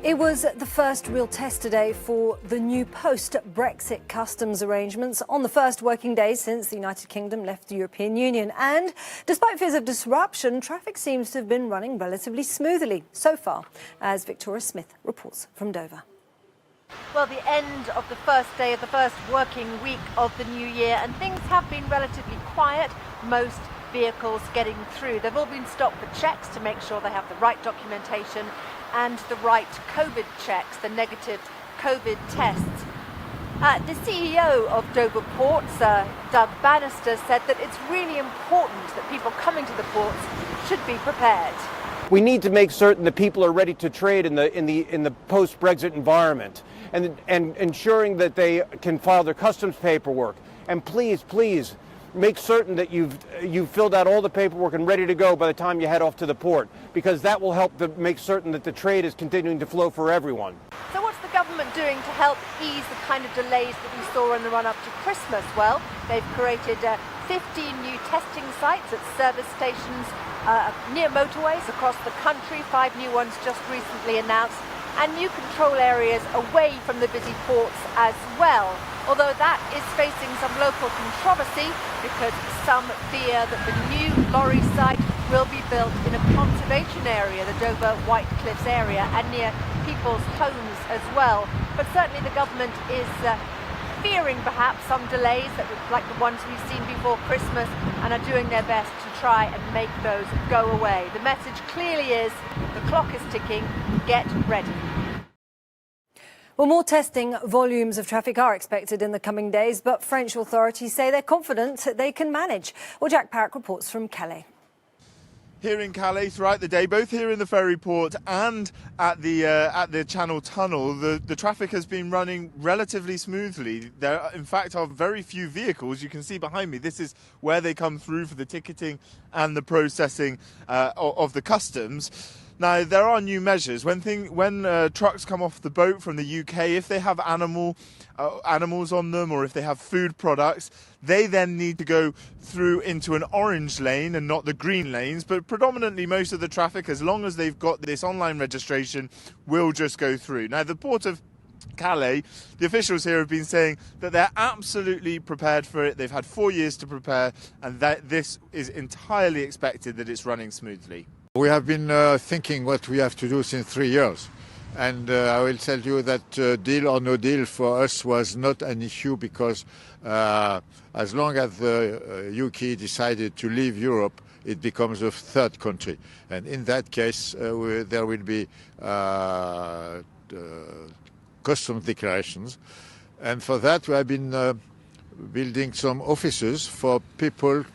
It was the first real test today for the new post-Brexit customs arrangements on the first working day since the United Kingdom left the European Union. And despite fears of disruption, traffic seems to have been running relatively smoothly so far, as Victoria Smith reports from Dover. Well, the end of the first day of the first working week of the new year, and things have been relatively quiet. Most vehicles getting through. They've all been stopped for checks to make sure they have the right documentation and the right COVID checks, the negative COVID tests. The CEO of Dover Ports, Doug Bannister, said that it's really important that people coming to the ports should be prepared. We need to make certain that people are ready to trade in the post-Brexit environment, and ensuring that they can file their customs paperwork. And please make certain that you've filled out all the paperwork and ready to go by the time you head off to the port, because that will help to make certain that the trade is continuing to flow for everyone. So what's the government doing to help ease the kind of delays that we saw in the run-up to Christmas? Well, they've created 15 new testing sites at service stations near motorways across the country, 5 new ones just recently announced, and new control areas away from the busy ports as well. Although that is facing some local controversy because some fear that the new lorry site will be built in a conservation area, the Dover White Cliffs area, and near people's homes as well. But certainly the government is fearing perhaps some delays like the ones we've seen before Christmas, and are doing their best to try and make those go away. The message clearly is the clock is ticking, get ready. Well, more testing volumes of traffic are expected in the coming days, but French authorities say they're confident they can manage. Well, Jack Parrock reports from Calais. Here in Calais throughout the day, both here in the ferry port and at the Channel Tunnel, the traffic has been running relatively smoothly. There, in fact, are very few vehicles. You can see behind me, this is where they come through for the ticketing and the processing of the customs. Now, there are new measures. When trucks come off the boat from the UK, if they have animals on them, or if they have food products, they then need to go through into an orange lane and not the green lanes. But predominantly most of the traffic, as long as they've got this online registration, will just go through. Now, the port of Calais, the officials here have been saying that they're absolutely prepared for it. They've had 4 years to prepare, and that this is entirely expected that it's running smoothly. We have been thinking what we have to do since 3 years. And I will tell you that deal or no deal for us was not an issue, because as long as the UK decided to leave Europe, it becomes a third country. And in that case, there will be customs declarations. And for that, we have been building some offices for people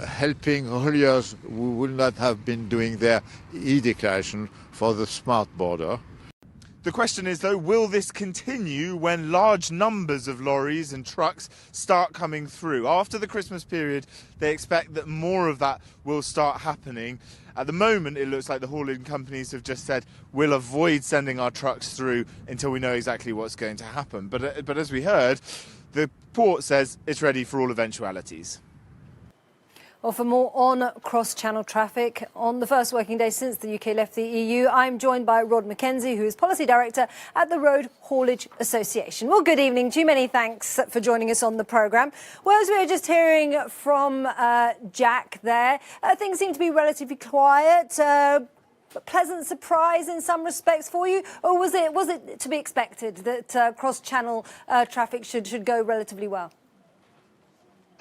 helping hauliers who would not have been doing their e-declaration for the smart border. The question is, though, will this continue when large numbers of lorries and trucks start coming through? After the Christmas period, they expect that more of that will start happening. At the moment, it looks like the hauling companies have just said, we'll avoid sending our trucks through until we know exactly what's going to happen. But as we heard, the port says it's ready for all eventualities. Well, for more on cross-channel traffic on the first working day since the UK left the EU, I'm joined by Rod McKenzie, who is Policy Director at the Road Haulage Association. Well, good evening to you. Many thanks for joining us on the programme. Well, as we were just hearing from Jack there, things seem to be relatively quiet. A pleasant surprise in some respects for you, or was it to be expected that cross-channel traffic should go relatively well?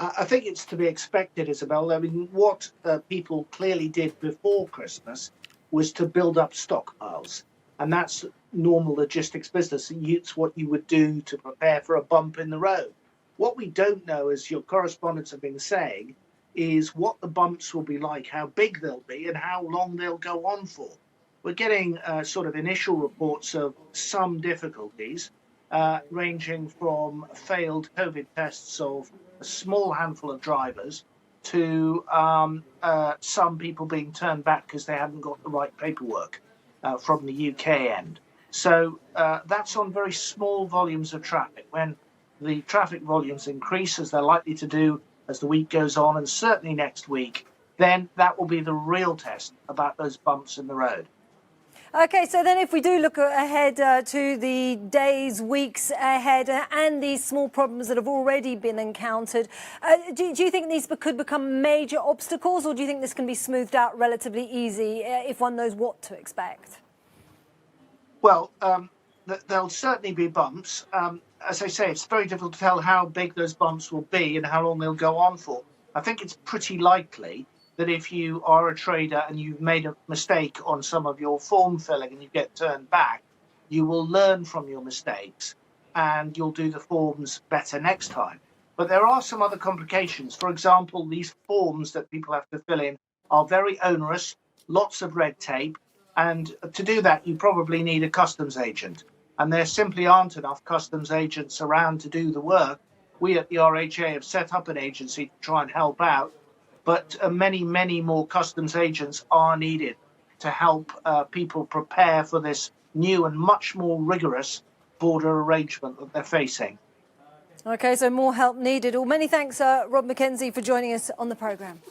I think it's to be expected, Isabel. I mean, what people clearly did before Christmas was to build up stockpiles. And that's normal logistics business. It's what you would do to prepare for a bump in the road. What we don't know, as your correspondents have been saying, is what the bumps will be like, how big they'll be, and how long they'll go on for. We're getting sort of initial reports of some difficulties, ranging from failed COVID tests of a small handful of drivers to some people being turned back because they hadn't got the right paperwork from the UK end. So that's on very small volumes of traffic. When the traffic volumes increase, as they're likely to do as the week goes on, and certainly next week, then that will be the real test about those bumps in the road. OK, so then if we do look ahead to the days, weeks ahead and these small problems that have already been encountered, do you think these could become major obstacles, or do you think this can be smoothed out relatively easy if one knows what to expect? Well, there'll certainly be bumps. As I say, it's very difficult to tell how big those bumps will be and how long they'll go on for. I think it's pretty likely that if you are a trader and you've made a mistake on some of your form filling and you get turned back, you will learn from your mistakes and you'll do the forms better next time. But there are some other complications. For example, these forms that people have to fill in are very onerous, lots of red tape. And to do that, you probably need a customs agent. And there simply aren't enough customs agents around to do the work. We at the RHA have set up an agency to try and help out. But many, many more customs agents are needed to help people prepare for this new and much more rigorous border arrangement that they're facing. OK, so more help needed. Well, many thanks, Rob McKenzie, for joining us on the programme.